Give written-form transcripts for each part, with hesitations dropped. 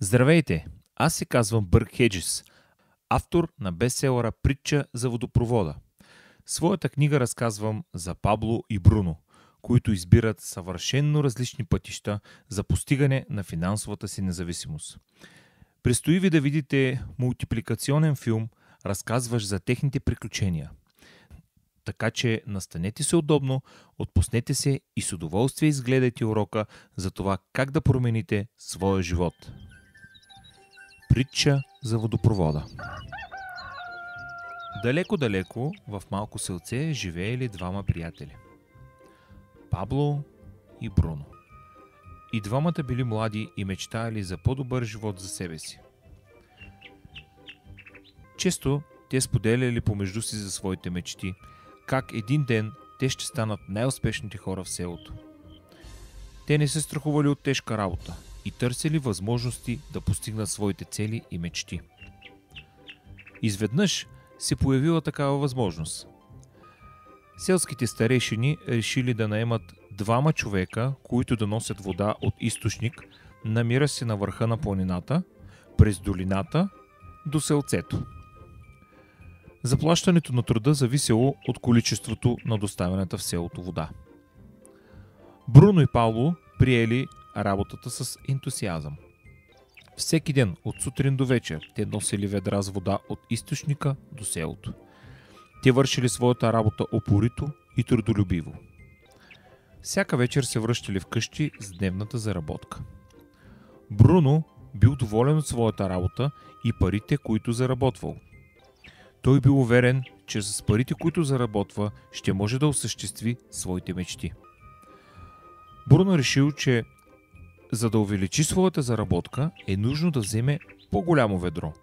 Здравейте! Аз се казвам Бърк Хеджис, автор на бестселъра Притча за водопровода. В своята книга разказвам за Пабло и Бруно, които избират съвършенно различни пътища за постигане на финансовата си независимост. Предстои ви да видите мултипликационен филм, разказващ за техните приключения. Така че настанете се удобно, отпуснете се и с удоволствие изгледайте урока за това как да промените своя живот. Притча за водопровода. Далеко-далеко в малко селце живеели двама приятели. Пабло и Бруно. И двамата били млади и мечтаели за по-добър живот за себе си. Често те споделяли помежду си за своите мечти, как един ден те ще станат най-успешните хора в селото. Те не се страхували от тежка работа и търсили възможности да постигнат своите цели и мечти. Изведнъж се появила такава възможност. Селските старейшини решили да наемат двама човека, които да носят вода от източник, намира се на върха на планината, през долината до селцето. Заплащането на труда зависело от количеството на доставената в селото вода. Бруно и Пабло приели работата с ентусиазъм. Всеки ден, от сутрин до вечер, те носили ведра с вода от източника до селото. Те вършили своята работа упорито и трудолюбиво. Всяка вечер се връщали вкъщи с дневната заработка. Бруно бил доволен от своята работа и парите, които заработвал. Той бил уверен, че с парите, които заработва, ще може да осъществи своите мечти. Бруно решил, че за да увеличи своята заработка, е нужно да вземе по-голямо ведро,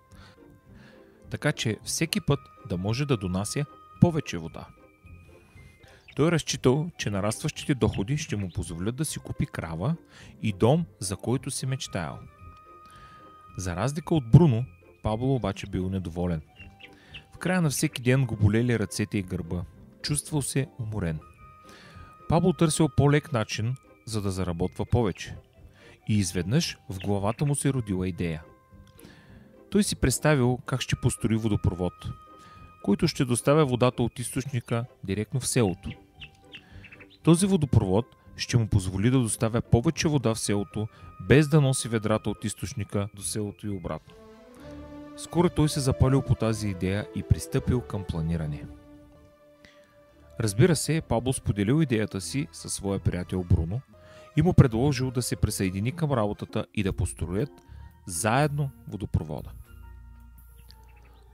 така че всеки път да може да донася повече вода. Той разчитал, че нарастващите доходи ще му позволят да си купи крава и дом, за който си мечтаял. За разлика от Бруно, Пабло обаче бил недоволен. В края на всеки ден го болели ръцете и гърба. Чувствал се уморен. Пабло търсил по-лек начин, за да заработва повече. И изведнъж в главата му се родила идея. Той си представил как ще построи водопровод, който ще доставя водата от източника директно в селото. Този водопровод ще му позволи да доставя повече вода в селото, без да носи ведрата от източника до селото и обратно. Скоро той се запалил по тази идея и пристъпил към планиране. Разбира се, Пабло споделил идеята си със своя приятел Бруно и му предложил да се присъедини към работата и да построят заедно водопровода.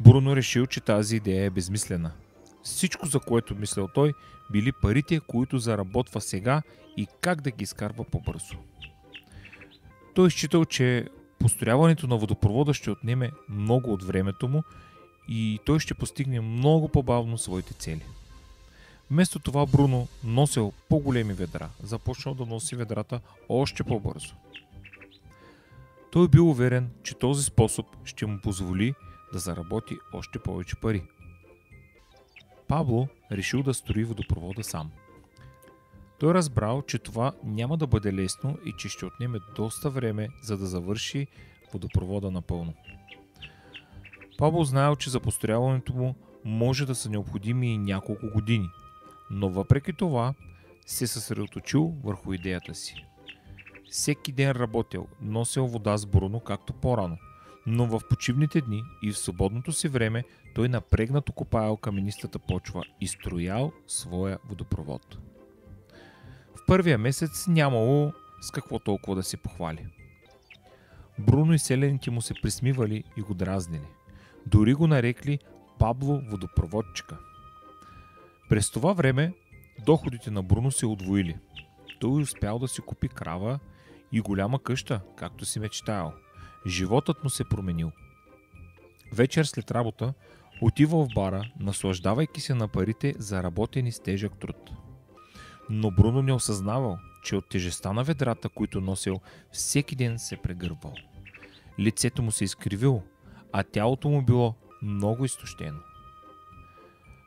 Бруно решил, че тази идея е безмислена. Всичко, за което мислял той, били парите, които заработва сега и как да ги изкарва по-бързо. Той считал, че построяването на водопровода ще отнеме много от времето му и той ще постигне много по-бавно своите цели. Вместо това Бруно носил по-големи ведра, започнал да носи ведрата още по-бързо. Той бил уверен, че този способ ще му позволи да заработи още повече пари. Пабло решил да строи водопровода сам. Той разбрал, че това няма да бъде лесно и че ще отнеме доста време, за да завърши водопровода напълно. Пабло знаел, че за построяването му може да са необходими и няколко години, но въпреки това се съсредоточил върху идеята си. Всеки ден работил, носил вода с Бруно както по-рано, но в почивните дни и в свободното си време той напрегнато копаял каменистата почва и строял своя водопровод. В първия месец нямало с какво толкова да се похвали. Бруно и селените му се присмивали и го дразнили. Дори го нарекли Пабло водопроводчика. През това време доходите на Бруно се удвоили. Той успял да си купи крава и голяма къща, както си мечтаял. Животът му се променил. Вечер след работа отивал в бара, наслаждавайки се на парите заработени с тежък труд. Но Бруно не осъзнавал, че от тежестта на ведрата, които носил, всеки ден се прегърбвал. Лицето му се изкривило, а тялото му било много изтощено.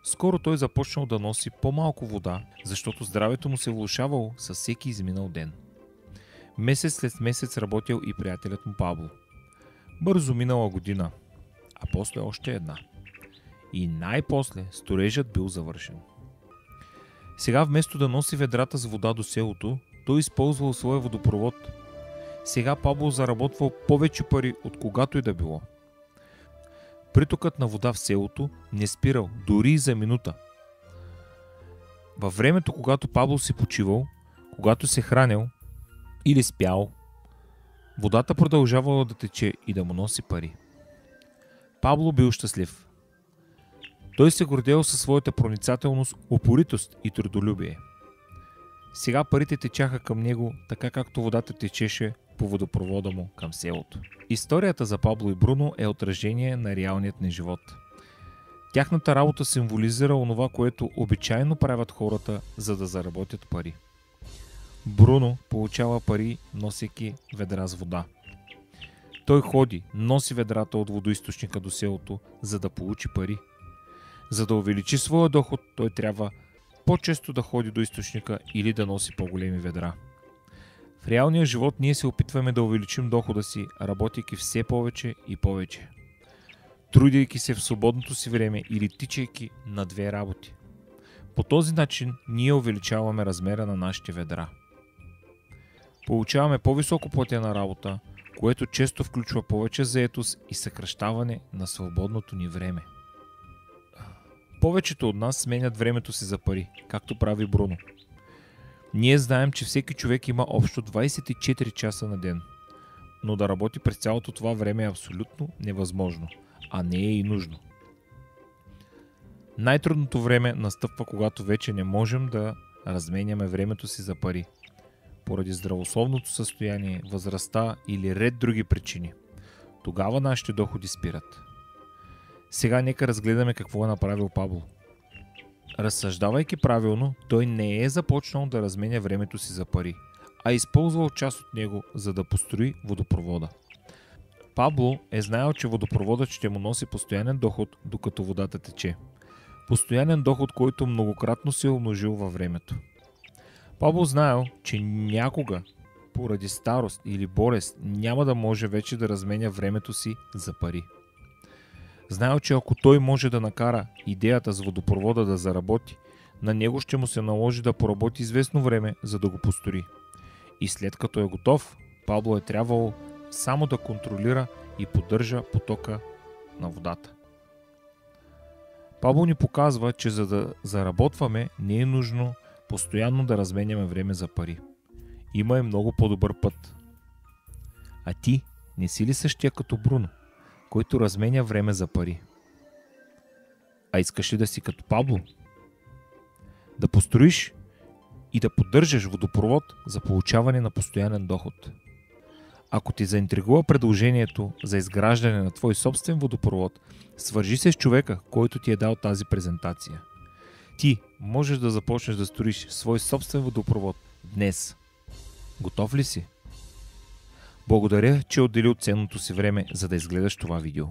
Скоро той започнал да носи по-малко вода, защото здравето му се влошавало със всеки изминал ден. Месец след месец работил и приятелят му Пабло. Бързо минала година, а после още една. И най-после строежът бил завършен. Сега вместо да носи ведрата с вода до селото, той използвал своя водопровод. Сега Пабло заработвал повече пари от когато и да било. Притокът на вода в селото не спирал дори и за минута. Във времето, когато Пабло си почивал, когато се хранил или спял, водата продължавала да тече и да му носи пари. Пабло бил щастлив. Той се гордел със своята проницателност, упоритост и трудолюбие. Сега парите течаха към него, така както водата течеше по водопровода му към селото. Историята за Пабло и Бруно е отражение на реалният ни живот. Тяхната работа символизира онова, което обичайно правят хората, за да заработят пари. Бруно получава пари, носейки ведра с вода. Той ходи, носи ведрата от водоизточника до селото, за да получи пари. За да увеличи своя доход, той трябва по-често да ходи до източника или да носи по-големи ведра. В реалния живот ние се опитваме да увеличим дохода си, работейки все повече и повече. Трудейки се в свободното си време или тичайки на две работи. По този начин ние увеличаваме размера на нашите ведра. Получаваме по-високо платена работа, което често включва повече заетост и съкращаване на свободното ни време. Повечето от нас сменят времето си за пари, както прави Бруно. Ние знаем, че всеки човек има общо 24 часа на ден, но да работи през цялото това време е абсолютно невъзможно, а не е и нужно. Най-трудното време настъпва, когато вече не можем да разменяме времето си за пари, поради здравословното състояние, възрастта или ред други причини. Тогава нашите доходи спират. Сега нека разгледаме какво е направил Пабло. Разсъждавайки правилно, той не е започнал да разменя времето си за пари, а използвал част от него, за да построи водопровода. Пабло е знаел, че водопроводът ще му носи постоянен доход, докато водата тече. Постоянен доход, който многократно се е умножил във времето. Пабло знаел, че някога, поради старост или болест, няма да може вече да разменя времето си за пари. Знаел, че ако той може да накара идеята с водопровода да заработи, на него ще му се наложи да поработи известно време, за да го построи. И след като е готов, Пабло е трябвало само да контролира и поддържа потока на водата. Пабло ни показва, че за да заработваме, не е нужно постоянно да разменяме време за пари. Има и много по-добър път. А ти не си ли същия като Бруно, който разменя време за пари? А искаш ли да си като Пабло? Да построиш и да поддържаш водопровод за получаване на постоянен доход. Ако ти заинтригува предложението за изграждане на твой собствен водопровод, свържи се с човека, който ти е дал тази презентация. Ти можеш да започнеш да строиш свой собствен водопровод днес. Готов ли си? Благодаря, че отделил ценното си време, за да изгледаш това видео.